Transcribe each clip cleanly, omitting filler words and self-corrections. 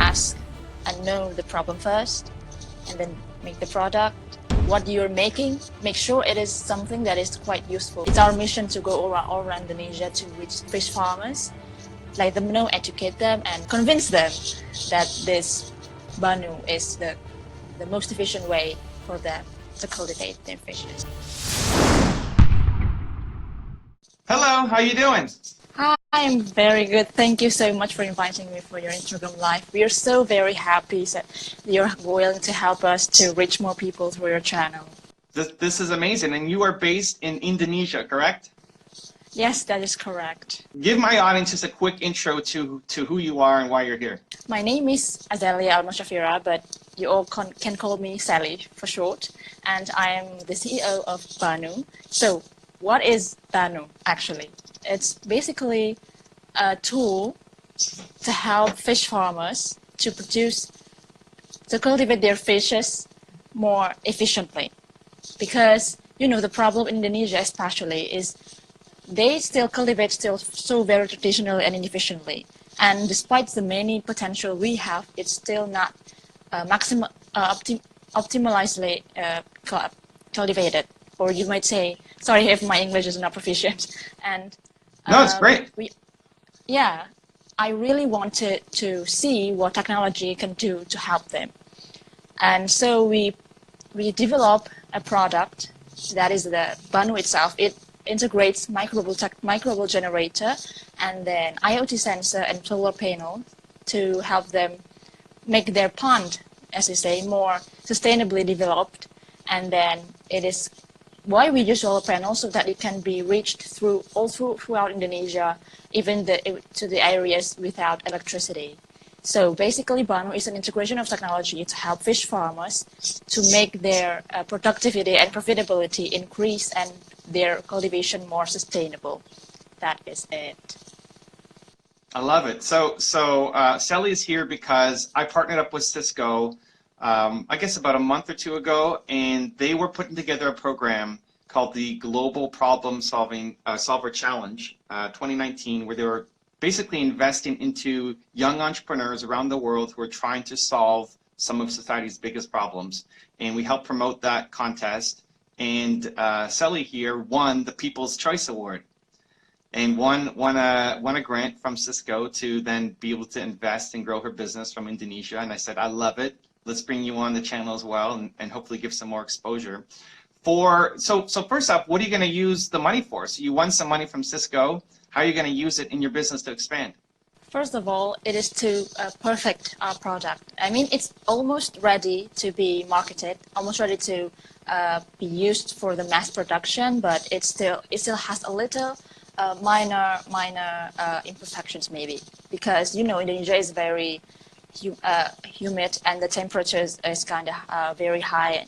ask and know the problem first, and then make the product. What you're making, make sure it is something that is quite useful. It's our mission to go all around Indonesia to reach fish farmers, let them know, educate them, and convince them that this banu is the most efficient way for them to cultivate their fishes. Hello, how you doing? Hi, I'm very good. Thank you so much for inviting me for your Instagram Live. We are so very happy that you're willing to help us to reach more people through your channel. This is amazing, and you are based in Indonesia, correct? Yes, that is correct. Give my audience just a quick intro to who you are and why you're here. My name is Azalia Almoshafira, but you all can call me Sally for short, and I am the CEO of Banu. So, what is Banu actually? It's basically a tool to help fish farmers to cultivate their fishes more efficiently. Because, the problem in Indonesia especially is they still cultivate so very traditionally and inefficiently. And despite the many potential we have, it's still not optimally cultivated. Or you might say, sorry if my English is not proficient. And no, it's great. I really wanted to see what technology can do to help them. And so we developed a product that is the Banu itself. It integrates microbial generator and then IoT sensor and solar panel to help them make their pond, as you say, more sustainably developed. And then it is why we use solar panels, so that it can be reached throughout Indonesia, even to the areas without electricity. So basically, Banu is an integration of technology to help fish farmers to make their productivity and profitability increase and their cultivation more sustainable. That is it. I love it. So Sally is here because I partnered up with Cisco, I guess about a month or two ago, and they were putting together a program called the Global Problem Solver Challenge 2019, where they were basically investing into young entrepreneurs around the world who are trying to solve some of society's biggest problems. And we helped promote that contest. And Sally here won the People's Choice Award and won a grant from Cisco to then be able to invest and grow her business from Indonesia. And I said, I love it. Let's bring you on the channel as well and hopefully give some more exposure. So first off, what are you going to use the money for? So you won some money from Cisco. How are you going to use it in your business to expand? First of all, it is to perfect our product. I mean, it's almost ready to be marketed, almost ready to be used for the mass production, but it still has a little minor imperfections maybe, because Indonesia is very humid and the temperature is kind of very high.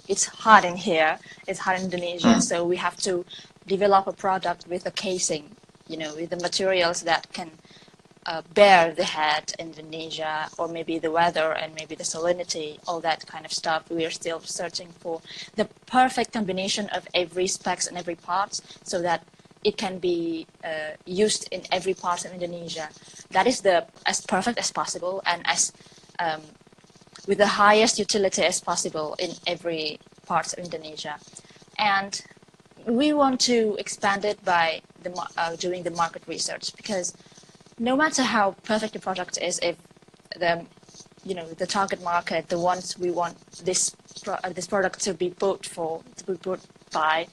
It's hot in here. It's hot in Indonesia, so we have to develop a product with a casing, with the materials that can bear the heat in Indonesia, or maybe the weather and maybe the salinity, all that kind of stuff. We are still searching for the perfect combination of every specs and every part, so that it can be used in every part of Indonesia. That is as perfect as possible and as with the highest utility as possible in every part of Indonesia. And we want to expand it by doing the market research, because no matter how perfect the product is, if the target market, the ones we want this product to be bought by,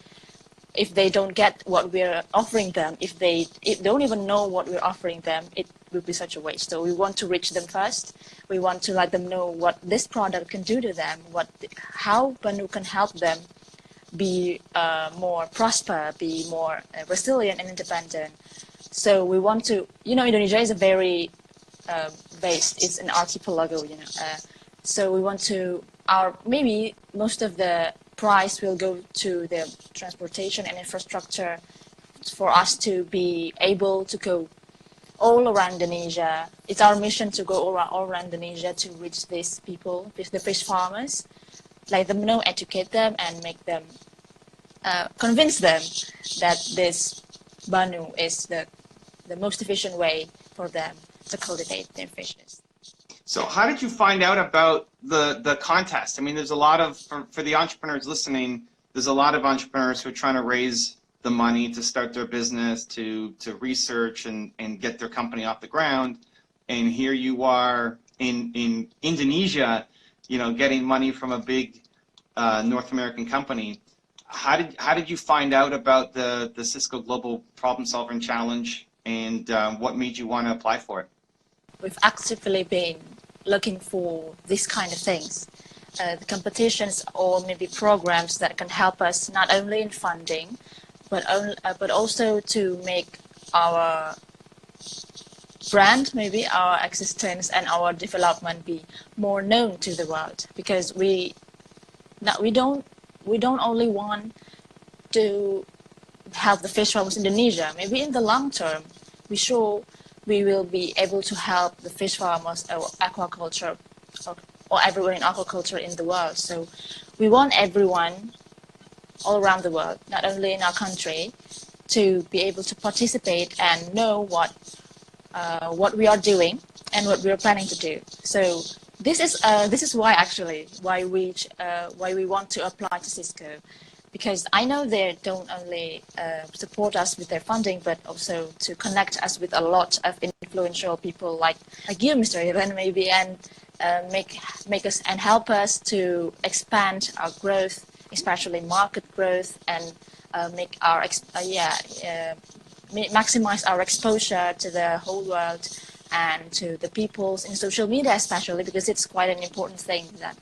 if they don't get what we're offering them, if they don't even know what we're offering them, it would be such a waste. So we want to reach them first. We want to let them know what this product can do to them, how Banu can help them be more prosper, be more resilient and independent. So we want to, Indonesia is a very it's an archipelago, so we want to, maybe most of the price will go to the transportation and infrastructure for us to be able to go all around Indonesia. It's our mission to go all around Indonesia to reach these people, the fish farmers, let them know, educate them, and make them, convince them that this Banu is the most efficient way for them to cultivate their fishes. So how did you find out about the contest? I mean, there's a lot of, for the entrepreneurs listening, there's a lot of entrepreneurs who are trying to raise the money to start their business, to research and get their company off the ground. And here you are in Indonesia, you know, getting money from a big North American company. How did you find out about the Cisco Global Problem Solving Challenge, and what made you want to apply for it? We've actively been looking for these kind of things, the competitions or maybe programs that can help us not only in funding, but also to make our brand, maybe our existence and our development be more known to the world. Because we don't only want to help the fish farmers in Indonesia. Maybe in the long term, we will be able to help the fish farmers or aquaculture or everyone in aquaculture in the world. So we want everyone all around the world, not only in our country, to be able to participate and know what we are doing and what we are planning to do. So this is why we want to apply to Cisco, because I know they don't only support us with their funding, but also to connect us with a lot of influential people like you, Mr. Evan, maybe, and make us and help us to expand our growth, especially market growth, and maximize our exposure to the whole world and to the peoples in social media, especially because it's quite an important thing that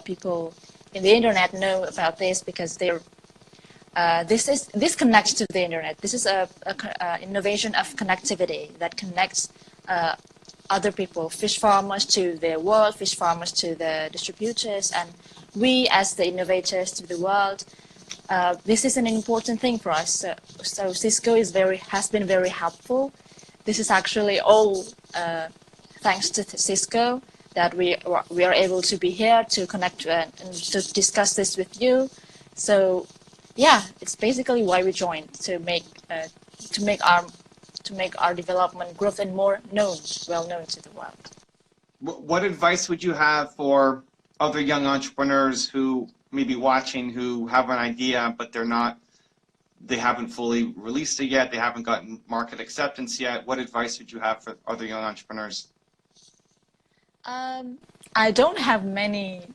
people in the internet know about this, because this connects to the internet. This is a innovation of connectivity that connects other people, fish farmers to the world, fish farmers to the distributors, and we as the innovators to the world. This is an important thing for us. So Cisco has been very helpful. This is actually all thanks to Cisco that we are able to be here to connect and to discuss this with you. So yeah, it's basically why we joined, to make our development growth and more well known to the world. What advice would you have for other young entrepreneurs who may be watching, who have an idea but they haven't fully released it yet, they haven't gotten market acceptance yet? What advice would you have for other young entrepreneurs? I don't have many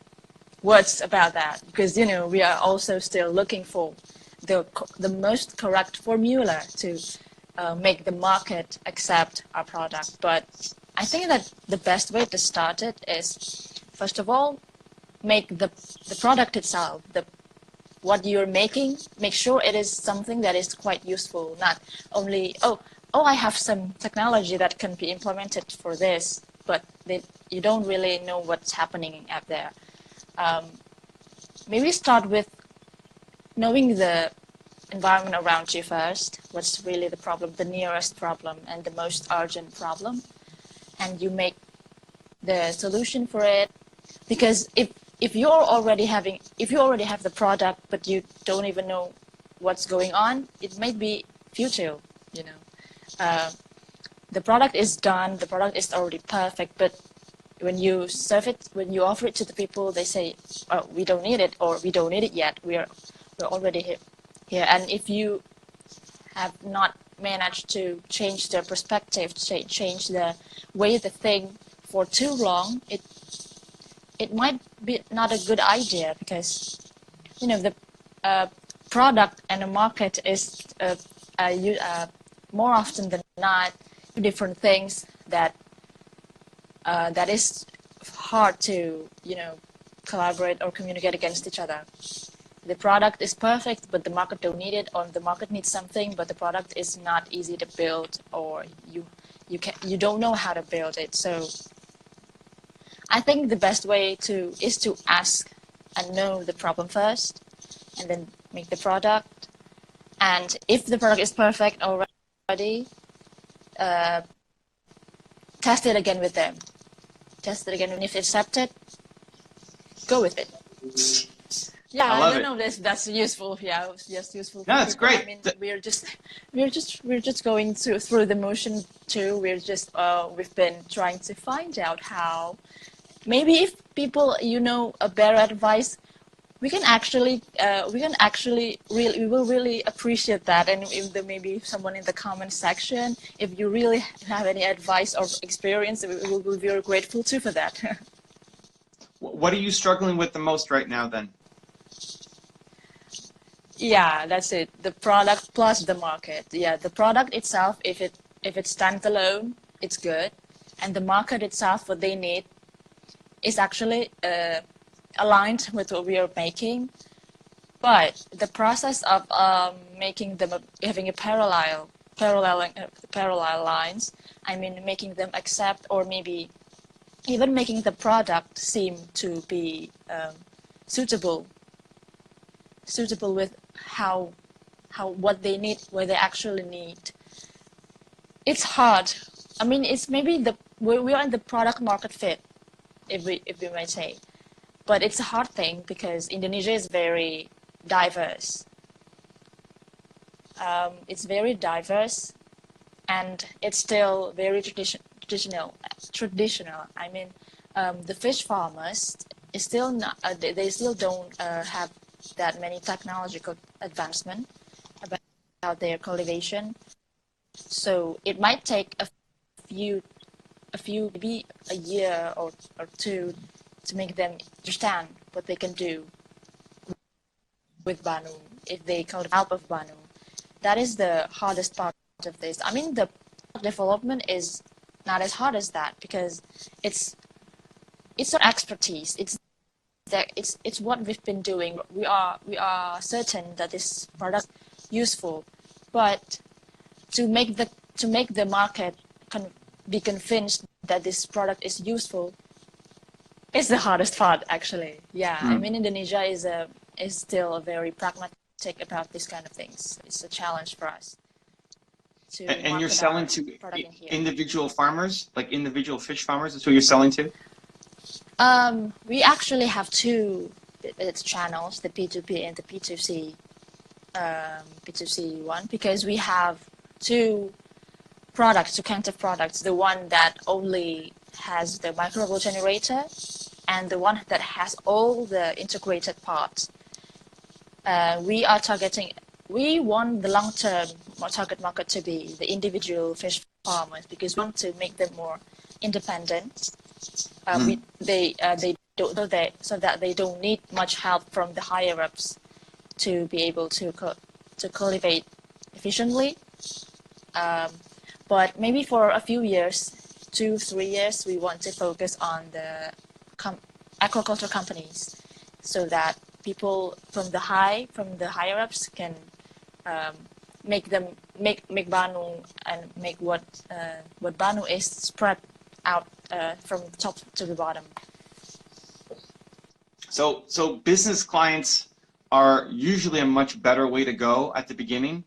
words about that, because we are also still looking for the most correct formula to make the market accept our product. But I think that the best way to start it is, first of all, make the product itself, what you're making, make sure it is something that is quite useful, not only, oh, I have some technology that can be implemented for this, but you don't really know what's happening out there. Maybe start with knowing the environment around you first, what's really the problem, the nearest problem and the most urgent problem, and you make the solution for it. Because if you already have the product but you don't even know what's going on, it might be futile. The product is done, the product is already perfect, but when you offer it to the people, they say, oh, we don't need it, or we don't need it yet, we're already here. And if you have not managed to change the perspective, change the way the thing for too long, it might be not a good idea, because the product and the market is more often than not different things that is hard to collaborate or communicate against each other. The product is perfect, but the market don't need it, or the market needs something, but the product is not easy to build, or you don't know how to build it. So I think the best way is to ask and know the problem first, and then make the product. And if the product is perfect already, test it again with them. Test it again, and if it's accepted, go with it. Yeah, I I love don't it. know if that's useful. Yeah, it's just useful No, for it's people. I great. mean, we're just going through the motion too. We've been trying to find out how maybe if people a better advice, we will really appreciate that. And if there maybe someone in the comment section, if you really have any advice or experience, we will be very grateful too for that. What are you struggling with the most right now then? Yeah, that's it. The product plus the market. Yeah, the product itself, if it stands alone, it's good, and the market itself, what they need, is actually aligned with what we are making. But the process of making them having a parallel lines. I mean, making them accept, or maybe even making the product seem to be suitable with how what they need, what they actually need. It's hard. I mean, it's maybe we are in the product market fit, if we may say, but it's a hard thing because Indonesia is very diverse. It's very diverse, and it's still very traditional. Traditional. I mean, the fish farmers is still not. They still don't have that many technological advancement about their cultivation. So it might take few, maybe a year or two to make them understand what they can do with Banu if they cultivate help of Banu. That is the hardest part of this. I mean, the development is not as hard as that because it's our expertise. It's what we've been doing. We are certain that this product is useful, but to make the market be convinced that this product is useful is the hardest part, actually. Yeah, I mean, Indonesia is still very pragmatic about these kind of things. It's a challenge for us to And you're market selling our to product in here. individual farmers, like individual fish farmers? That's who you're selling to? We actually have two channels, the B2B and the B2C. B2C one, because we have two kinds of products. The one that only has the microbial generator, and the one that has all the integrated parts. We want the long-term target market to be the individual fish farmers because we want to make them more independent. They don't so that they don't need much help from the higher ups to be able to cultivate efficiently. But maybe for a few years, 2-3 years, we want to focus on the agriculture companies, so that people from the higher ups can make Banu and make what Banu is spread out from top to the bottom. So business clients are usually a much better way to go at the beginning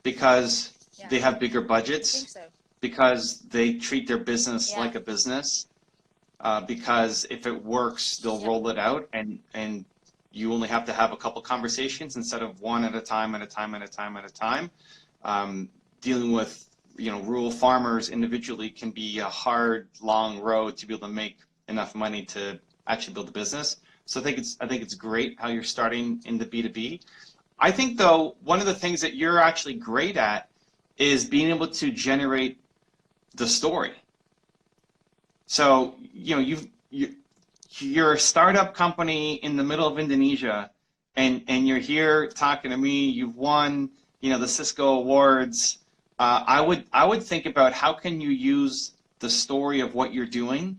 because they have bigger budgets, I think so. because they treat their business Yeah. like a business, because if it works, they'll roll it out, and you only have to have a couple conversations instead of one at a time, at a time, at a time, at a time. Dealing with rural farmers individually can be a hard, long road to be able to make enough money to actually build a business. So I think it's great how you're starting in the B2B. I think though one of the things that you're actually great at is being able to generate the story. So you're a startup company in the middle of Indonesia, and you're here talking to me. You've won the Cisco awards. I would think about how can you use the story of what you're doing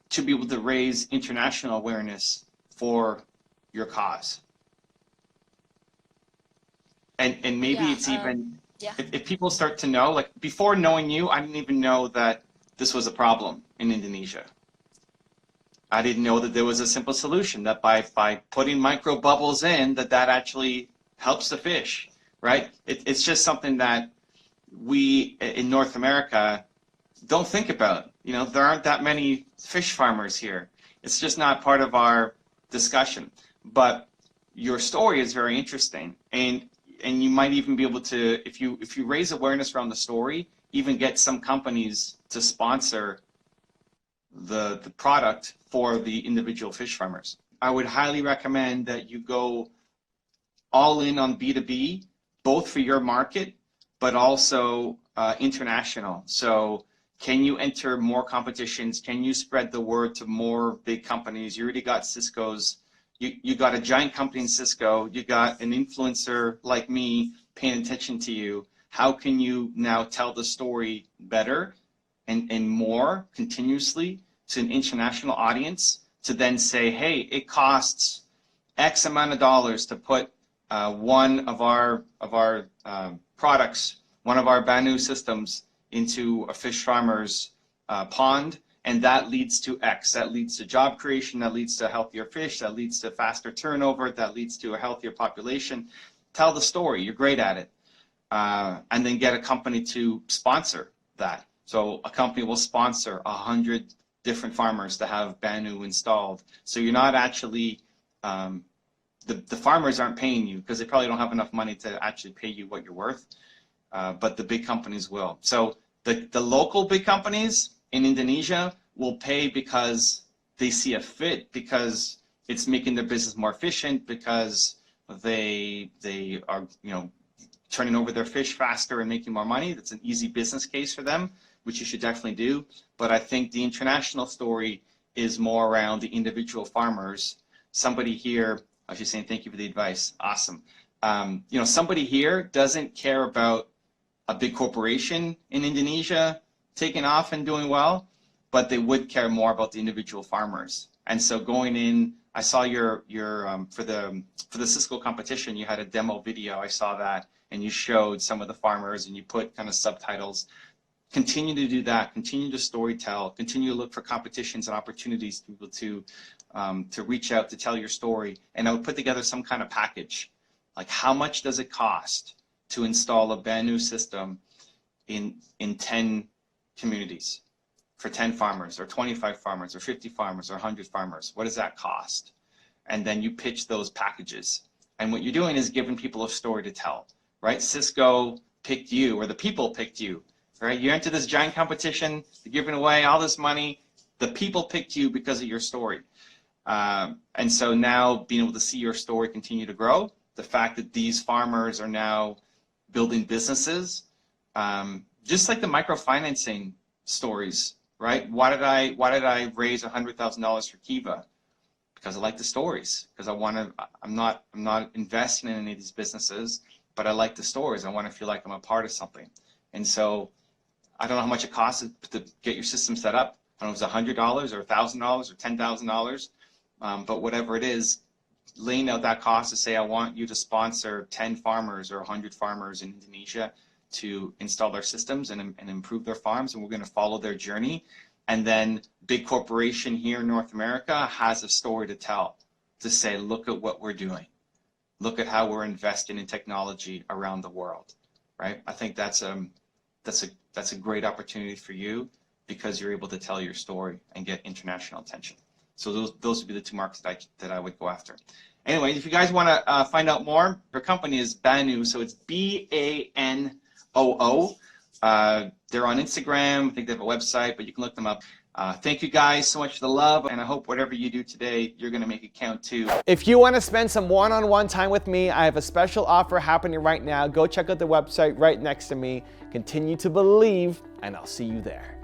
to be able to raise international awareness for your cause. And maybe it's even if people start to know, like before knowing you, I didn't even know that this was a problem in Indonesia. I didn't know that there was a simple solution, that by putting micro bubbles in, that actually helps the fish, right? It's just something that we in North America don't think about. There aren't that many fish farmers here. It's just not part of our discussion. But your story is very interesting, and you might even be able to, if you raise awareness around the story, even get some companies to sponsor the product for the individual fish farmers. I would highly recommend that you go all in on B2B, both for your market, but also international. So can you enter more competitions? Can you spread the word to more big companies? You already got Cisco's, you got a giant company in Cisco, you got an influencer like me paying attention to you. How can you now tell the story better and more continuously to an international audience to then say, hey, it costs X amount of dollars to put one of our products, one of our BANU systems into a fish farmer's pond, and that leads to X. That leads to job creation, that leads to healthier fish, that leads to faster turnover, that leads to a healthier population. Tell the story, you're great at it. And then get a company to sponsor that. So a company will sponsor 100 different farmers to have BANU installed. So you're not actually, the farmers aren't paying you because they probably don't have enough money to actually pay you what you're worth, but the big companies will. So the local big companies in Indonesia will pay because they see a fit, because it's making their business more efficient, because they are, you know, turning over their fish faster and making more money. That's an easy business case for them, which you should definitely do. But I think the international story is more around the individual farmers. Somebody here, I was just saying thank you for the advice. Awesome. You know, somebody here doesn't care about a big corporation in Indonesia taking off and doing well, but they would care more about the individual farmers. And so going in, I saw your for the Cisco competition, you had a demo video. I saw that, and you showed some of the farmers, and you put kind of subtitles. Continue to do that. Continue to storytell. Continue to look for competitions and opportunities to people to reach out to tell your story. And I would put together some kind of package, like how much does it cost to install a BANU system in 10 communities for 10 farmers or 25 farmers or 50 farmers or 100 farmers. What does that cost? And then you pitch those packages. And what you're doing is giving people a story to tell, right? Cisco picked you, or the people picked you, right? You enter this giant competition, you're giving away all this money. The people picked you because of your story. And so now being able to see your story continue to grow, the fact that these farmers are now building businesses, just like the microfinancing stories, right? Why did I raise $100,000 for Kiva? Because I like the stories. Because I'm not investing in any of these businesses, but I like the stories. I want to feel like I'm a part of something. And so I don't know how much it costs to get your system set up. I don't know if it's $100 or $1,000 or $10,000, but whatever it is, laying out that cost to say I want you to sponsor 10 farmers or 100 farmers in Indonesia to install their systems and improve their farms, and we're going to follow their journey. And then big corporation here in North America has a story to tell, to say, look at what we're doing. Look at how we're investing in technology around the world, right? I think that's a great opportunity for you because you're able to tell your story and get international attention. So those would be the two markets that I would go after. Anyway, if you guys want to find out more, their company is BANU, so it's BANOO. They're on Instagram. I think they have a website, but you can look them up. Thank you guys so much for the love, and I hope whatever you do today, you're going to make it count too. If you want to spend some one-on-one time with me, I have a special offer happening right now. Go check out the website right next to me. Continue to believe, and I'll see you there.